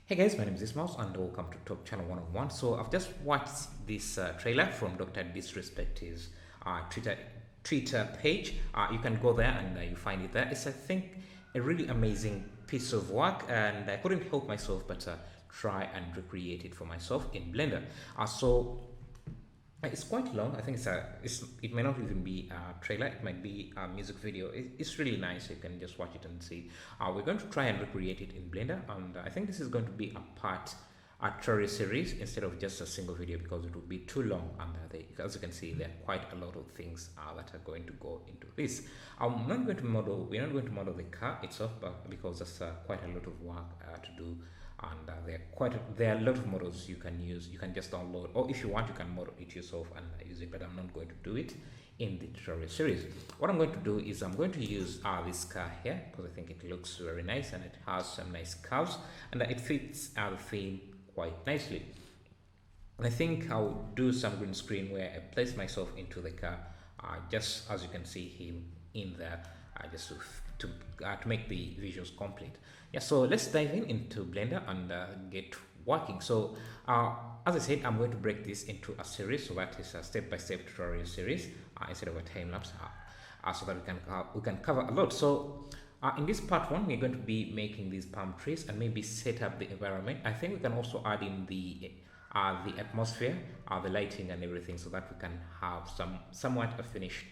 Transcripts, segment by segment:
Hey guys, my name is Ismaus and welcome to Top Channel 101. So I've just watched this trailer from Dr. Disrespect's Twitter page. You can go there and you find it there. It's, I think, a really amazing piece of work, and I couldn't help myself but try and recreate it for myself in Blender. It's quite long. I think it may not even be a trailer. It might be a music video. It's really nice. You can just watch it and see. We're going to try and recreate it in Blender, and I think this is going to be a tutorial series instead of just a single video because it would be too long. And as you can see, there are quite a lot of things that are going to go into this. I'm not going to model. We're not going to model the car itself, but because that's quite a lot of work to do, and there are a lot of models you can use. You can just download, or if you want you can model it yourself and use it, but I'm not going to do it in the tutorial series. What I'm going to do is I'm going to use this car here because I think it looks very nice and it has some nice curves, and it fits the theme quite nicely. And I think I'll do some green screen where I place myself into the car, just as you can see him in there, just to make the visuals complete. Yeah, so let's dive into Blender and get working. So as I said, I'm going to break this into a series, so that is a step-by-step tutorial series instead of a time lapse, so that we can cover a lot. So in this part one, we're going to be making these palm trees and maybe set up the environment. I think we can also add in the atmosphere, the lighting and everything, so that we can have somewhat a finished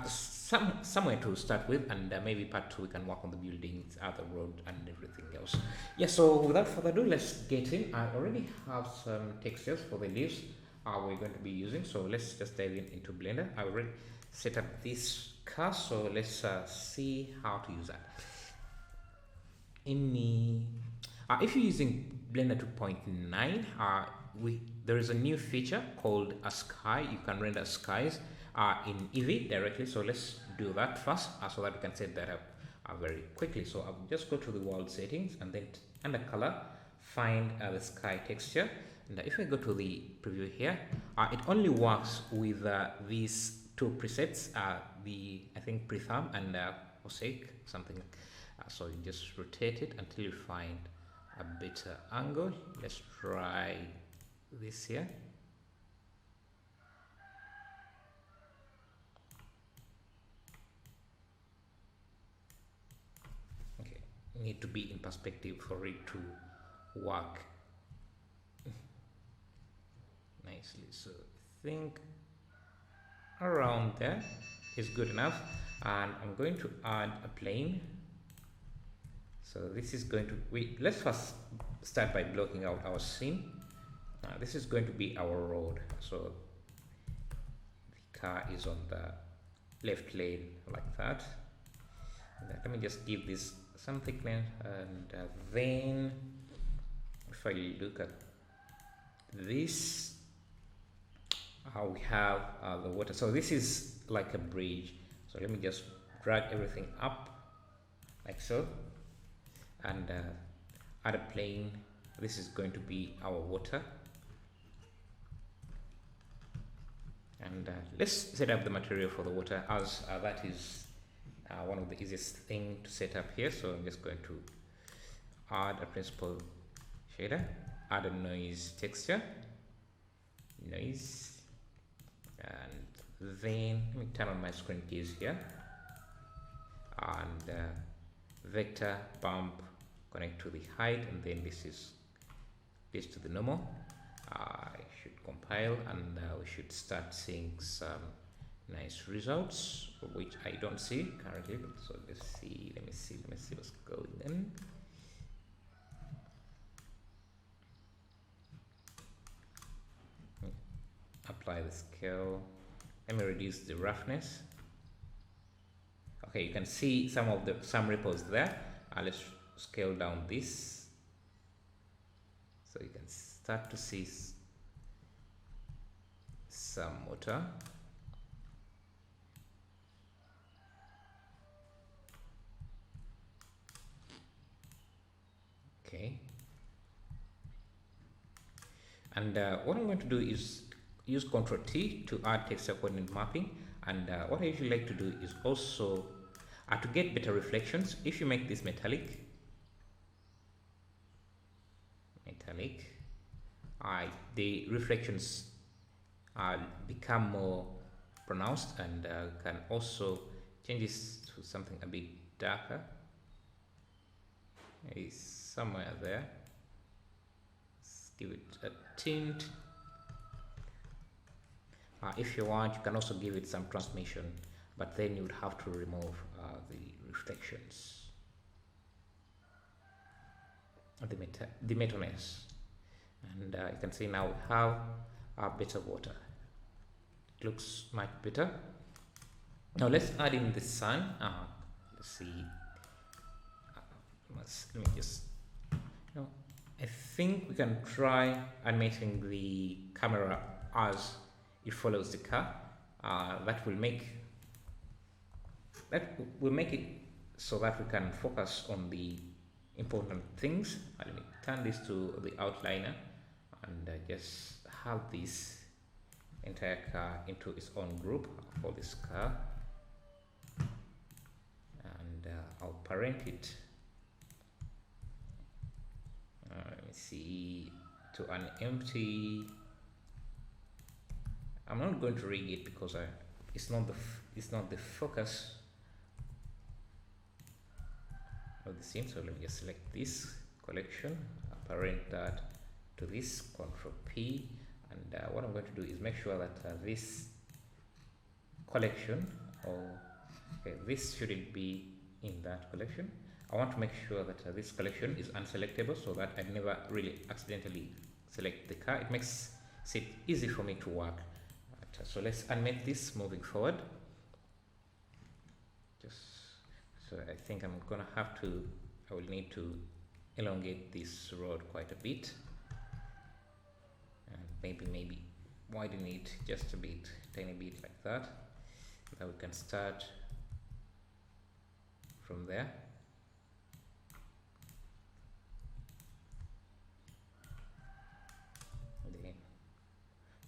somewhere to start with, and maybe part two we can work on the buildings, the road and everything else. Yeah, so without further ado, let's get in. I already have some textures for the leaves we're going to be using, so let's just dive into Blender. I already set up this car, so let's see how to use that. If you're using Blender 2.9, there is a new feature called a sky. You can render skies in Eevee directly, so let's do that first so that we can set that up very quickly. So I'll just go to the world settings and then under color find the sky texture, and if I go to the preview here, it only works with these two presets, I think prethumb and mosaic something. So you just rotate it until you find a better angle. Let's try this here. Okay, need to be in perspective for it to work nicely. So I think around there is good enough, and I'm going to add a plane. So this is going to let's first start by blocking out our scene. This is going to be our road, so the car is on the left lane like that. Let me just give this some thickness, and then if I look at this, we have the water. So this is like a bridge, so let me just drag everything up like so, and add a plane. This is going to be our water, and let's set up the material for the water, as that is one of the easiest thing to set up here. So I'm just going to add a principal shader, add a noise texture, noise, and then let me turn on my screen keys here, and vector bump, connect to the height, and then this to the normal. I should compile, and we should start seeing some nice results, which I don't see currently. So let's see. Let me see what's going on. Apply the scale. Let me reduce the roughness. Okay, you can see some ripples there. Let's scale down this, so you can start to see some water. Okay, and what I'm going to do is use Ctrl T to add texture coordinate mapping, and what I usually like to do is also to get better reflections. If you make this metallic, metallic, the reflections become more pronounced, and can also change this to something a bit darker. It's somewhere there. Let's give it a tint. If you want, you can also give it some transmission, but then you would have to remove the reflections, the metalness, and you can see now we have better water. It looks much better. Now let's add in the sun. Let's see. Let me just. I think we can try animating the camera as it follows the car. That will make it so that we can focus on the important things. Let me turn this to the outliner and just have this entire car into its own group for this car, and I'll parent it. Let me see, to an empty. I'm not going to rig it because it's not the focus of the scene. So let me just select this collection, parent that to this, Control P, and what I'm going to do is make sure that this collection, this shouldn't be in that collection. I want to make sure that this collection is unselectable so that I never really accidentally select the car. It makes it easy for me to work. So let's animate this moving forward. So I think I'm gonna have to, I will need to elongate this road quite a bit, and maybe widen it just a bit, tiny bit like that. Now we can start from there.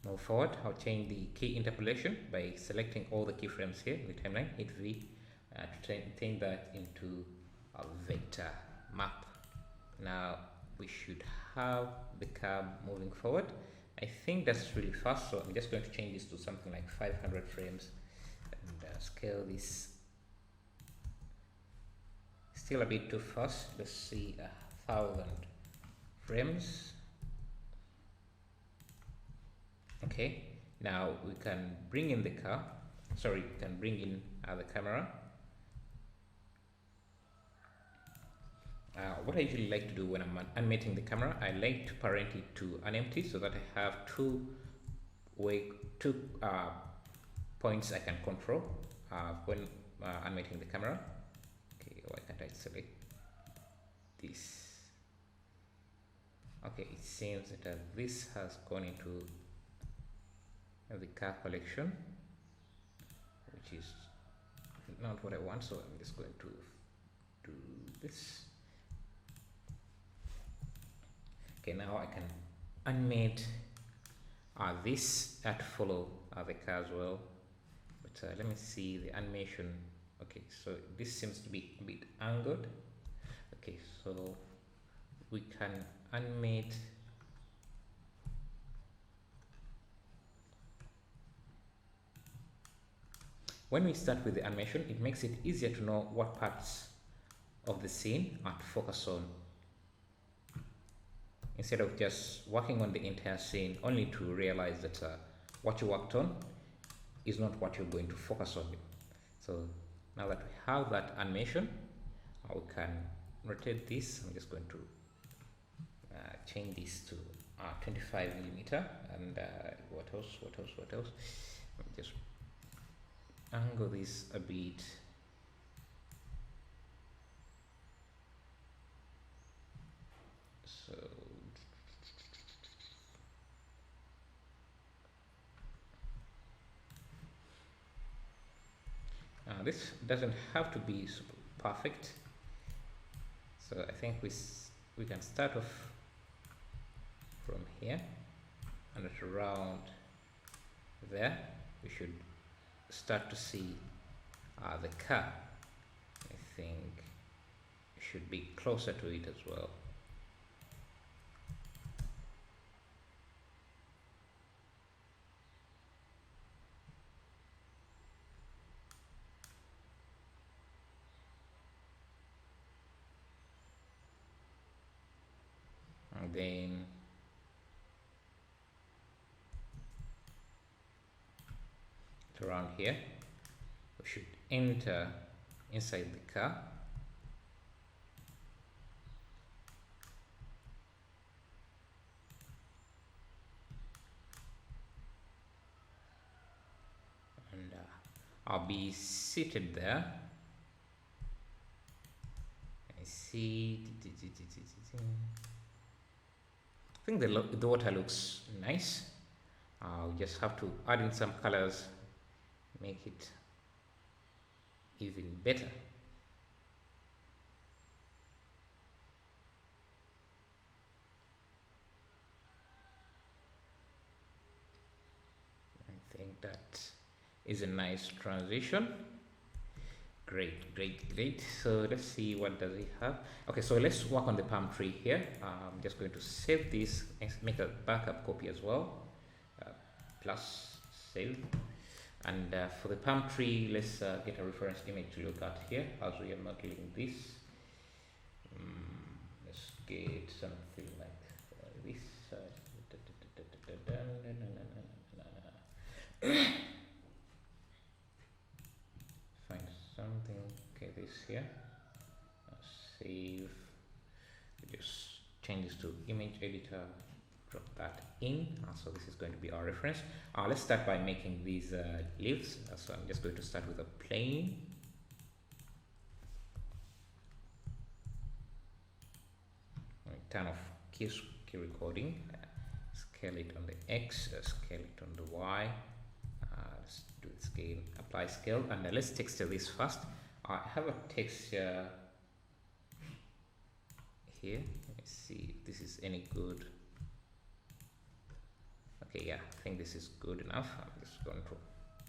Move forward, I'll change the key interpolation by selecting all the keyframes here in the timeline, hit V, to turn that into a vector map. Now we should have the car moving forward. I think that's really fast, so I'm just going to change this to something like 500 frames and scale this. Still a bit too fast. Let's see, 1,000 frames. Okay, now we can bring in the car. Sorry, we can bring in the camera. What I usually like to do when I'm animating the camera, I like to parent it to an empty so that I have two points I can control when animating the camera. Okay, why can't I select this? Okay, it seems that this has gone into the car collection, which is not what I want, so I'm just going to do this. Okay, now I can animate this to follow the car as well, but let me see the animation. Okay, so this seems to be a bit angled. Okay, so we can animate when we start with the animation. It makes it easier to know what parts of the scene are to focus on, instead of just working on the entire scene only to realize that what you worked on is not what you're going to focus on. So now that we have that animation, we can rotate this. I'm just going to change this to 25mm, and what else? Just angle this a bit. So this doesn't have to be super perfect, so I think we can start off from here, and at around there we should start to see the car. I think it should be closer to it as well. then around here we should enter inside the car. And I'll be seated there. I see. I think the water looks nice. I'll just have to add in some colors, make it even better. I think that is a nice transition. Great. So let's see, what does it have? Okay, so let's work on the palm tree here. I'm just going to save this and make a backup copy as well. Plus save. And for the palm tree, let's get a reference image to look at here as we are modeling this. Let's get something like this. Find something. Okay, this here. Save. Just change this to image editor. Drop that in. So this is going to be our reference. Let's start by making these leaves. So I'm just going to start with a plane. Turn off key recording. Scale it on the X. Scale it on the Y. Let's do it scale. Apply scale. And let's texture this first. I have a texture here. Let's see if this is any good. Okay, yeah, I think this is good enough. I'm just going to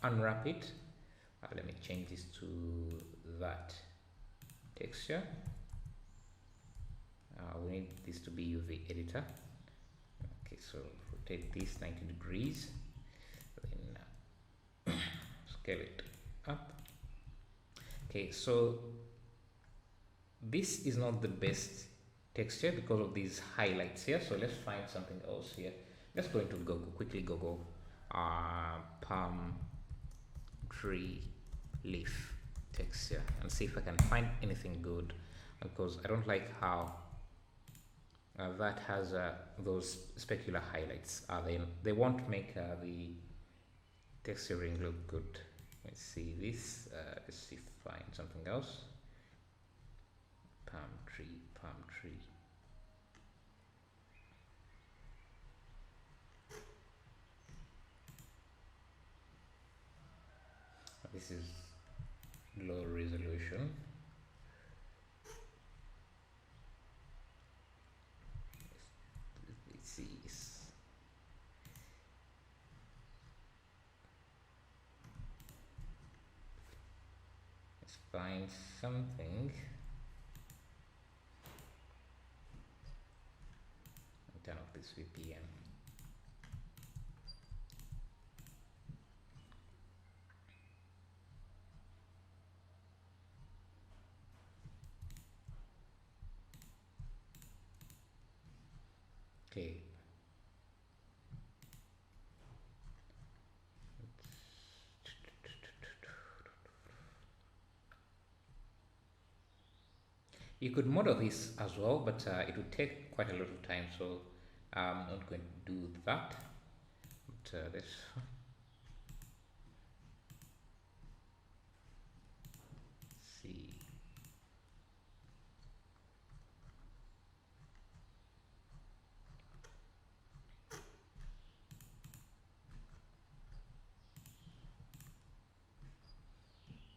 unwrap it. Let me change this to that texture. We need this to be UV editor. Okay, so rotate this 90 degrees, then scale it up. Okay, so this is not the best texture because of these highlights here. So let's find something else here. Just going to quickly Google palm tree leaf texture and see if I can find anything good, because I don't like how that has those specular highlights. They won't make the texturing look good. Let's see this. Let's see if I find something else. Palm tree. This is low resolution. Let's see. Let's find something. Turn off this VPN. Okay. You could model this as well, but it would take quite a lot of time, so I'm not going to do that. But let's see.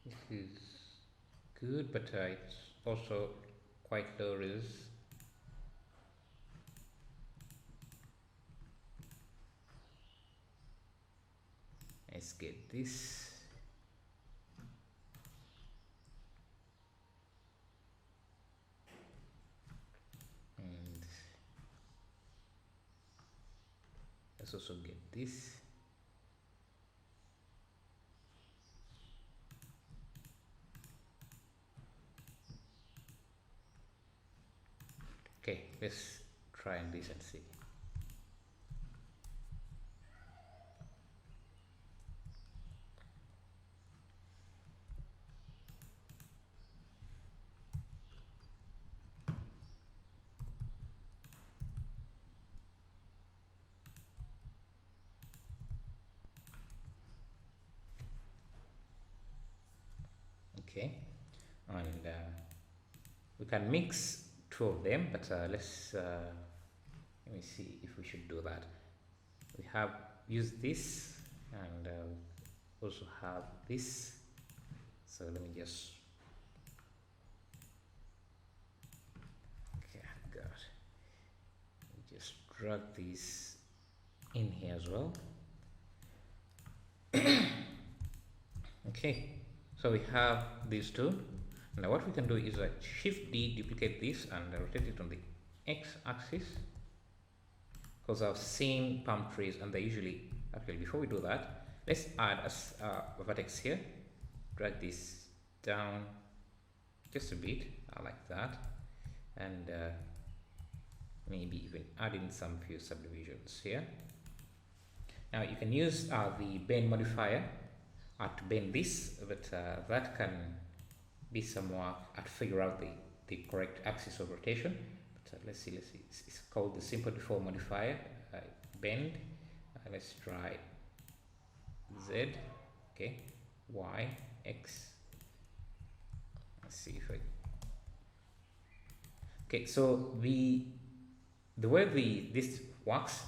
This is good, but it's also quite low res. Let's get this. And let's also get this. Okay, let's try this and see. Okay, and we can mix two of them, but let me see if we should do that. We have used this, and also have this, so let me just, okay, God, just drag this in here as well. Okay, so we have these two. Now what we can do is shift D, duplicate this, and rotate it on the x-axis, because I've seen palm trees and they usually, actually before we do that, let's add a vertex here. Drag this down just a bit, like that, and maybe even add in some few subdivisions here. Now you can use the bend modifier to bend this, but that can be some work to figure out the correct axis of rotation. But let's see, it's called the simple default modifier, bend. Let's try Z, okay, Y, X. Let's see if I, okay, so the way this works,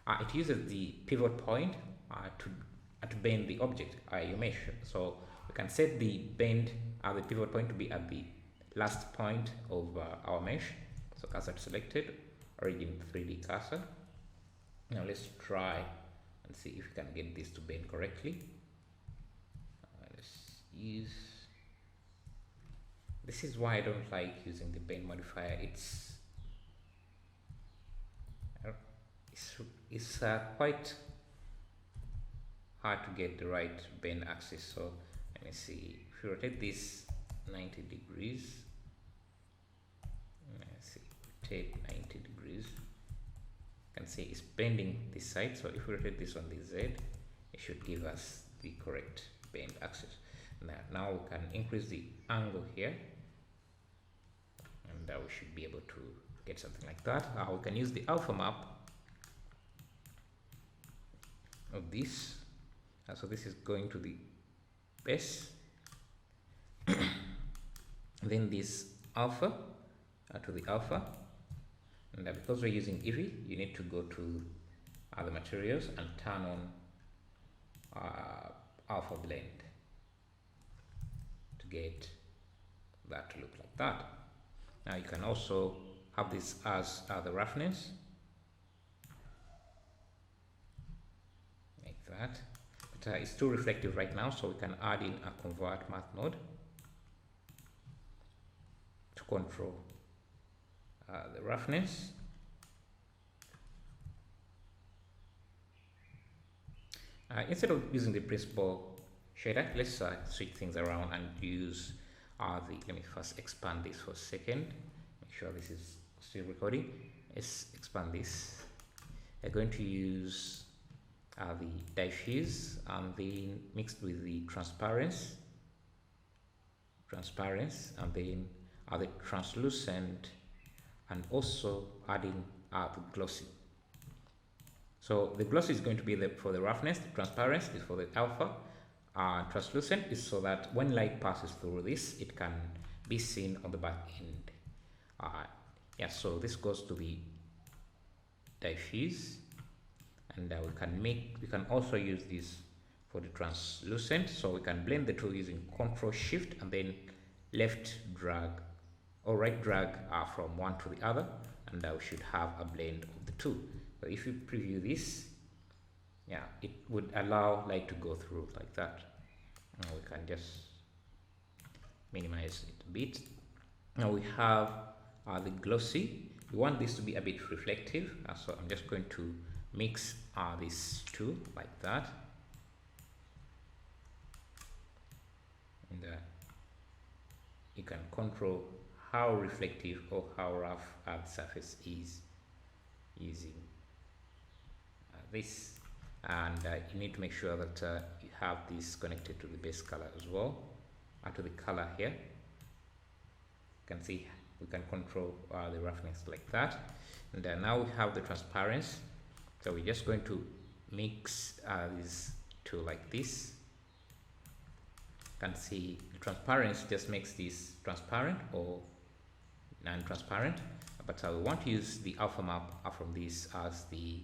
it uses the pivot point to bend the object, your mesh. So we can set the bend the pivot point to be at the last point of our mesh. So cursor selected, origin 3D cursor. Now let's try and see if we can get this to bend correctly. Let's use, this is why I don't like using the bend modifier. It's quite hard to get the right bend axis. So let me see, if you rotate this 90 degrees, let's see, rotate 90 degrees, you can see it's bending this side. So if we rotate this on the Z, it should give us the correct bend axis. Now we can increase the angle here, and we should be able to get something like that. We can use the alpha map of this. So this is going to the base, then this alpha to the alpha, and because we're using Eevee, you need to go to other materials and turn on alpha blend to get that to look like that. Now you can also have this as the roughness, like that. But it's too reflective right now, so we can add in a convert math node to control the roughness. Instead of using the principal shader, let's switch things around and use let me first expand this for a second, make sure this is still recording. Let's expand this. We're going to use the diffuse and then mixed with the transparency, and then the translucent, and also adding the glossy. So the glossy is going to be for the roughness, the transparency is for the alpha, translucent is so that when light passes through this, it can be seen on the back end. Yeah, so this goes to the diffuse, and we can also use this for the translucent. So we can blend the two using Control Shift and then left drag or right drag from one to the other, and we should have a blend of the two. So if you preview this, yeah, it would allow light to go through like that. Now we can just minimize it a bit. Now we have the glossy. We want this to be a bit reflective, so I'm just going to mix these two like that, and you can control how reflective or how rough the surface is using this, and you need to make sure that you have this connected to the base color as well, to the color here. You can see we can control the roughness like that, and now we have the transparency. So we're just going to mix these two like this. You can see the transparency just makes this transparent or non-transparent, but we want to use the alpha map from this as the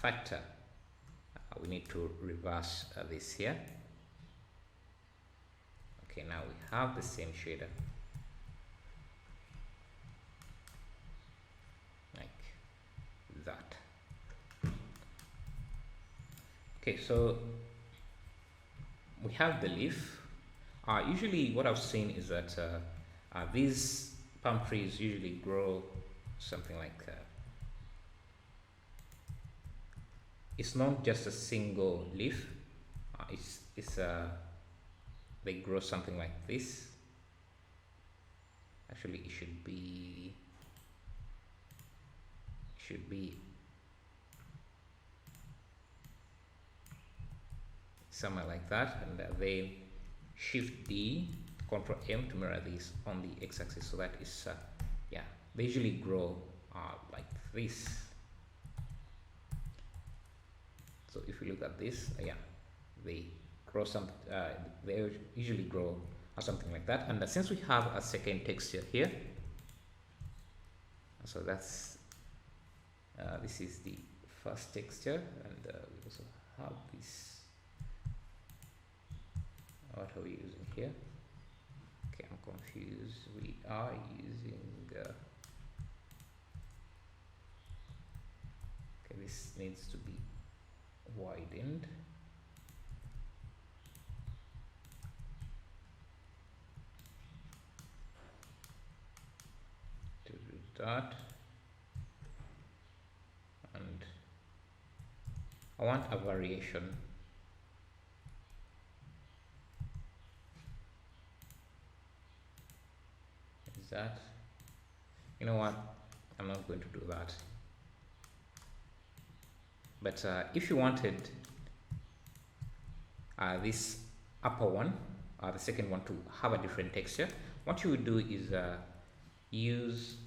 factor. We need to reverse this here. Okay, now we have the same shader like that. Okay, so we have the leaf. Usually what I've seen is that these palm trees usually grow something like it's not just a single leaf. They grow something like this. Actually, it should be somewhere like that, and then Shift D, Control M to mirror this on the x-axis, so that is yeah, they usually grow like this. So if you look at this, yeah, they grow they usually grow something like that. And since we have a second texture here, so that's this is the first texture, and we also have this. What are we using here? Okay, I'm confused. We are using okay, this needs to be widened. To do that, and I want a variation. Is that, you know what, I'm not going to do that. But if you wanted this upper one, the second one, to have a different texture, what you would do is use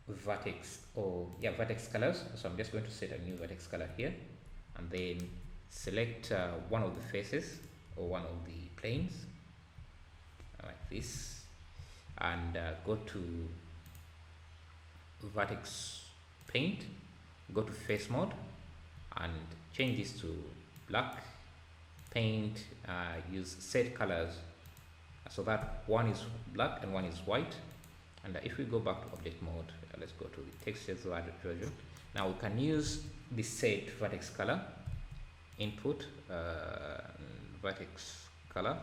vertex, or vertex colors. So I'm just going to set a new vertex color here, and then select one of the faces or one of the planes like this, and go to vertex paint, go to face mode, and change this to black. Paint, use set colors so that one is black and one is white. And if we go back to object mode, let's go to the textures version. Now we can use the set vertex color input, vertex color.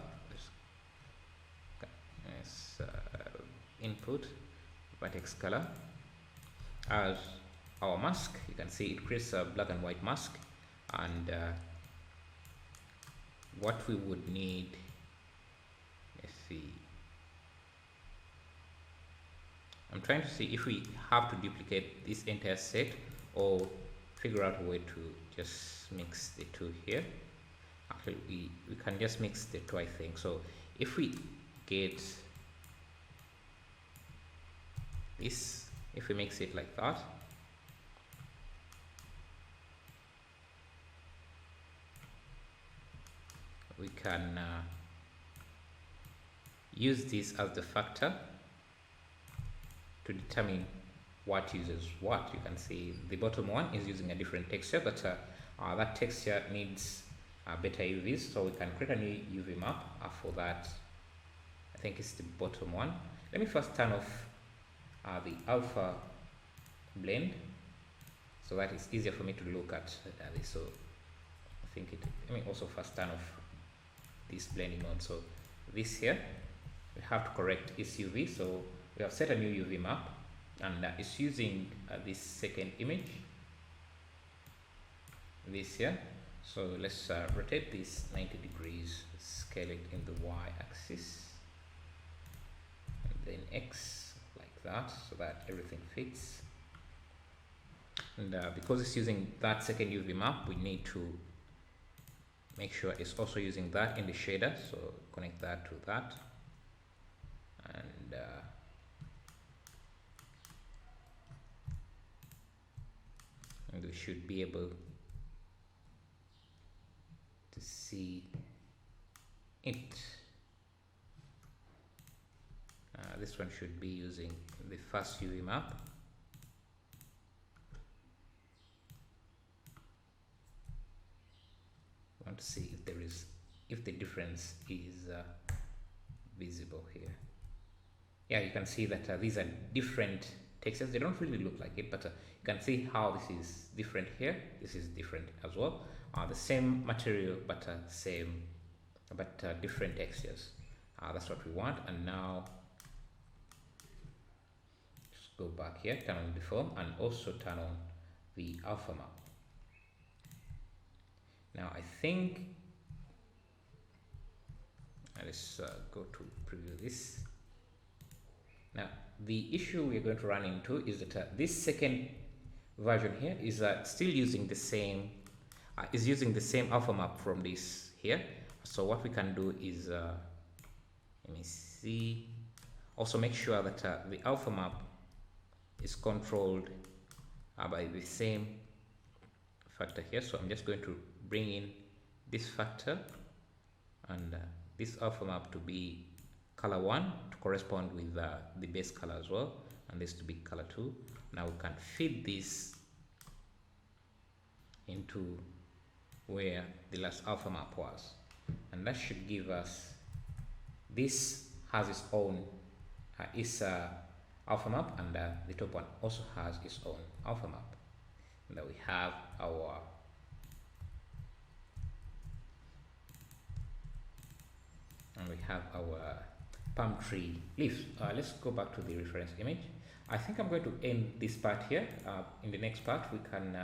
Yes, input vertex color as our mask. You can see it creates a black and white mask, and what we would need, let's see, I'm trying to see if we have to duplicate this entire set or figure out a way to just mix the two here. Actually, we can just mix the two, I think. So if we get this, if we mix it like that, we can use this as the factor to determine what uses what. You can see the bottom one is using a different texture, but that texture needs better UVs, so we can create a new UV map for that. I think it's the bottom one. Let me first turn off the alpha blend so that it's easier for me to look at this. So I think let me also first turn off this blending mode. So this here, we have to correct its UV. So we have set a new UV map, and it's using this second image, this here. So let's rotate this 90 degrees, scale it in the Y axis, and then X like that, so that everything fits. And because it's using that second UV map, we need to make sure it's also using that in the shader. So connect that to that, and we should be able to see it. This one should be using the first UV map. I want to see if there is, if the difference is visible here. Yeah, you can see that these are different textures. They don't really look like it, but you can see how this is different here. This is different as well. The same material, but different textures. That's what we want. And now just go back here, turn on the form, and also turn on the alpha map. Now I think let's go to preview this. Now the issue we're going to run into is that this second version here is still using the same alpha map from this here. So what we can do is let me see, also make sure that the alpha map is controlled by the same factor here. So I'm just going to bring in this factor and this alpha map to be color 1 to correspond with the base color as well, and this to be color 2. Now we can feed this into where the last alpha map was, and that should give us, this has its own alpha map, and the top one also has its own alpha map. And then we have our palm tree leaves. Let's go back to the reference image. I think I'm going to end this part here. In the next part we can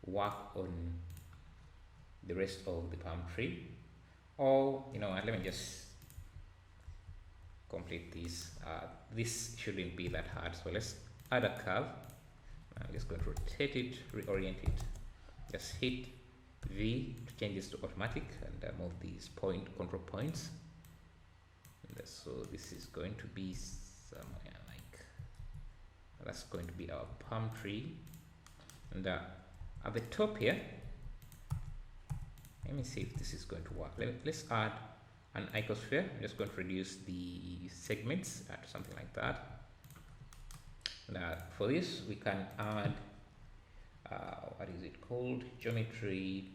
work on the rest of the palm tree, or let me just complete this. This shouldn't be that hard, so let's add a curve. I'm just going to rotate it, reorient it, just hit V to change this to automatic, and move these control points. And so this is going to be somewhere like, that's going to be our palm tree. And at the top here, let me see if this is going to work. Let's add an icosphere. I'm just going to reduce the segments to something like that. Now for this we can add what is it called, geometry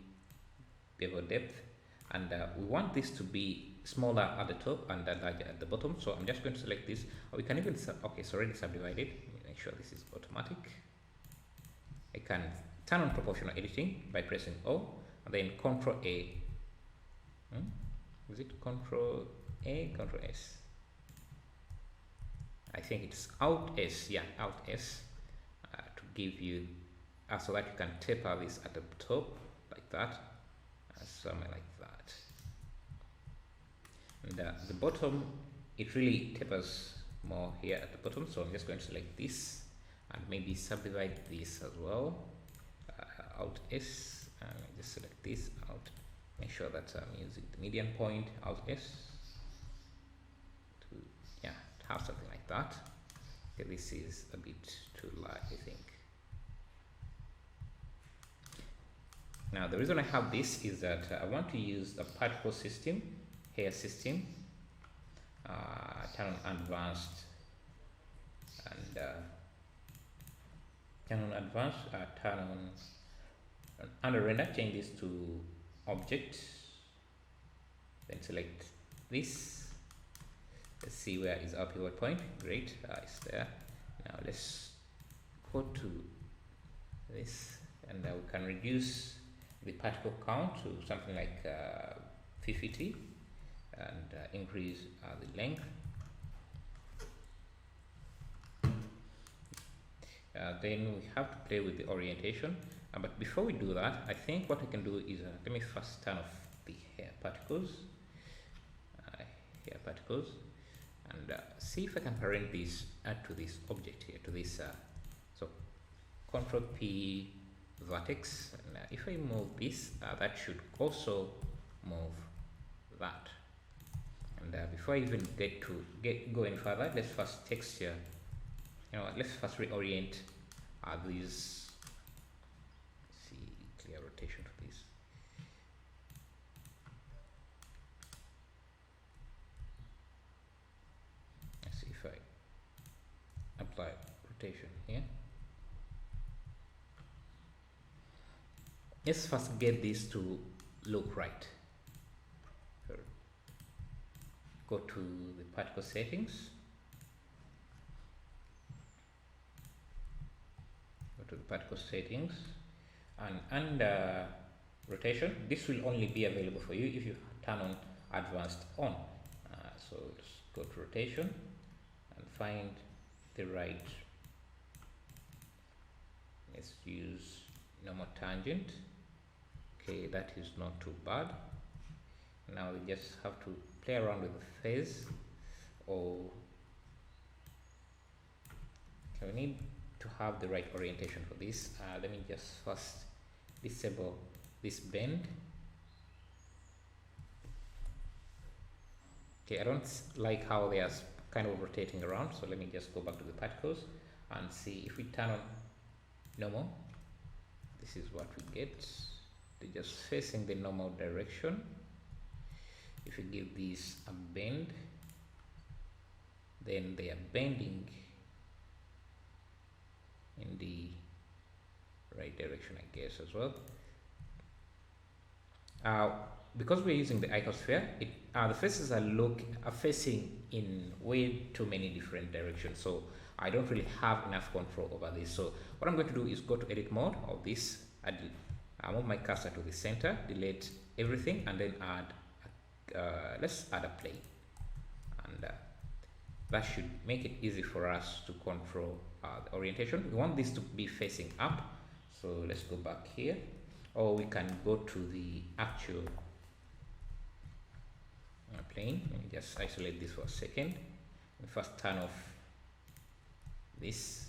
bevel depth, and we want this to be smaller at the top and larger at the bottom. So I'm just going to select this. We can even okay, it's already subdivided. Make sure this is automatic. I can turn on proportional editing by pressing O and then Control A. Is it Control A, Control S? I think it's Alt S, yeah, Alt S, to give you, so that you can taper this at the top like that, somewhere like that. And the bottom, it really tapers more here at the bottom, so I'm just going to select this and maybe subdivide this as well. Alt S, and just select this, Alt, make sure that I'm using the median point, Alt S, to, yeah, have something like that. Okay, this is a bit too large, I think. Now the reason I have this is that I want to use a particle system, hair system, turn on advanced, and turn on under render, change this to object, then select this. Let's see where is our pivot point. Great, it's there. Now let's go to this, and we can reduce the particle count to something like 50 and increase the length. Then we have to play with the orientation, but before we do that, I think what I can do is let me first turn off the hair particles, and see if I can parent this, add to this object here, to this so Control P vertex, and if I move this, that should also move that. And before I even go any further, let's first texture. Let's first reorient these. Let's see, clear rotation for this. Let's see if I apply rotation here. Let's first get this to look right. Go to the particle settings. Go to the particle settings, and under rotation, this will only be available for you if you turn on advanced on. So let's go to rotation and find the right. Let's use normal tangent. Okay, that is not too bad. Now we just have to play around with the phase, or okay, we need to have the right orientation for this. Let me just first disable this bend. Okay, I don't like how they are kind of rotating around, so let me just go back to the particles and see if we turn on normal. This is what we get. They're just facing the normal direction. If you give these a bend, then they are bending in the right direction, I guess, as well. Because we're using the icosphere, the faces are facing in way too many different directions, so I don't really have enough control over this. So what I'm going to do is go to edit mode of this. I move my cursor to the center, delete everything, and then add let's add a plane, and that should make it easy for us to control the orientation. We want this to be facing up, so let's go back here, or we can go to the actual plane. Let me just isolate this for a second and first turn off this,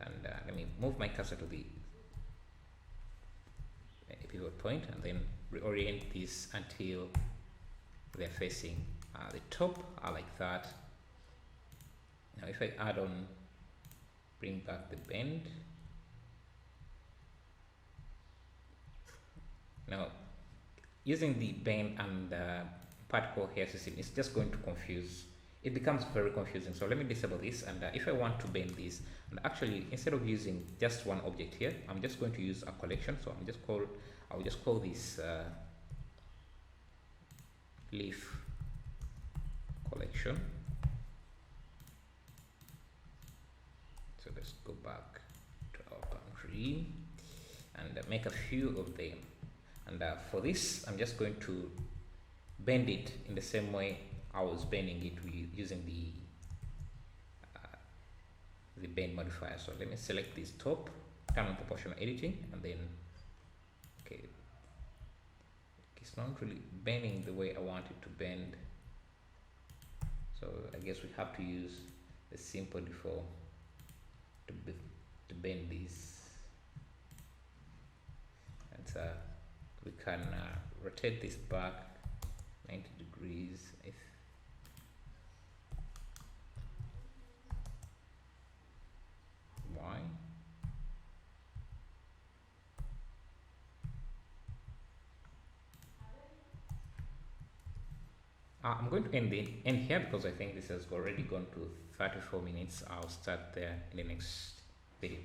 and let me move my cursor to the pivot point and then reorient this until they're facing the top, like that. Now if I add on, bring back the bend. Now using the bend and the particle hair system is just going to confuse. It becomes very confusing. So let me disable this, and if I want to bend this, and actually instead of using just one object here, I'm just going to use a collection. So I'll just call this leaf collection. So let's go back to our palm tree and make a few of them. And for this, I'm just going to bend it in the same way I was bending it using the bend modifier. So let me select this top, turn on proportional editing, and then okay, it's not really bending the way I want it to bend. So I guess we have to use the simple default to bend this, and we can rotate this back 90 degrees. Why? I'm going to end here because I think this has already gone to 34 minutes. I'll start there in the next video.